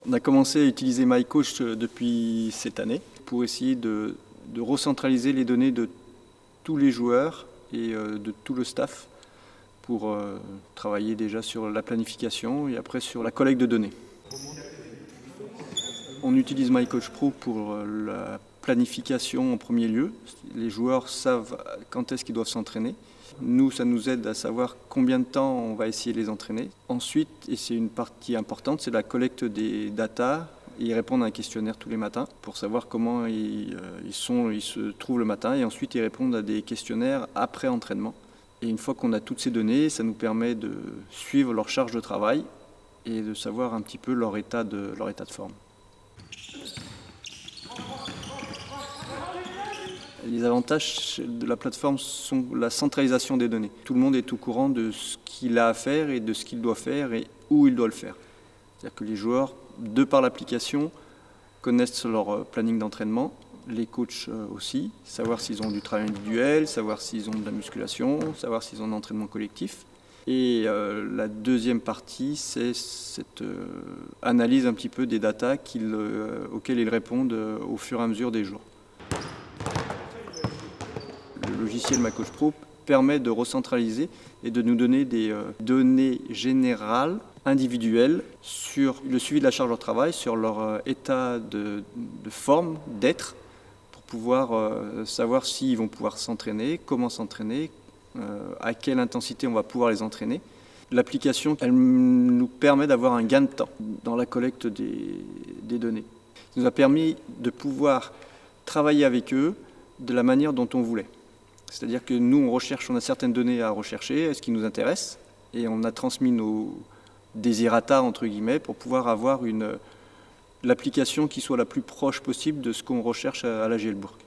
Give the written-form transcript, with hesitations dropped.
On a commencé à utiliser MyCoach depuis cette année pour essayer de recentraliser les données de tous les joueurs et de tout le staff pour travailler déjà sur la planification et après sur la collecte de données. On utilise MyCoach Pro pour la planification en premier lieu. Les joueurs savent quand est-ce qu'ils doivent s'entraîner. Nous, ça nous aide à savoir combien de temps on va essayer de les entraîner. Ensuite, et c'est une partie importante, c'est la collecte des datas et répondre à un questionnaire tous les matins pour savoir comment ils se trouvent le matin. Et ensuite, ils répondent à des questionnaires après entraînement. Et une fois qu'on a toutes ces données, ça nous permet de suivre leur charge de travail et de savoir un petit peu leur état de forme. Les avantages de la plateforme sont la centralisation des données. Tout le monde est au courant de ce qu'il a à faire et de ce qu'il doit faire et où il doit le faire. C'est-à-dire que les joueurs, de par l'application, connaissent leur planning d'entraînement, les coachs aussi, savoir s'ils ont du travail individuel, savoir s'ils ont de la musculation, savoir s'ils ont un entraînement collectif. Et la deuxième partie, c'est cette analyse un petit peu des datas auxquelles ils répondent au fur et à mesure des jours. Le logiciel MyCoach Pro permet de recentraliser et de nous donner des données générales, individuelles, sur le suivi de la charge de travail, sur leur état de forme, d'être, pour pouvoir savoir s'ils vont pouvoir s'entraîner, comment s'entraîner, à quelle intensité on va pouvoir les entraîner. L'application, elle nous permet d'avoir un gain de temps dans la collecte des données. Ça nous a permis de pouvoir travailler avec eux de la manière dont on voulait. C'est-à-dire que nous, on a certaines données à rechercher, ce qui nous intéresse, et on a transmis nos désirata, entre guillemets, pour pouvoir avoir l'application qui soit la plus proche possible de ce qu'on recherche à la Gielbourg.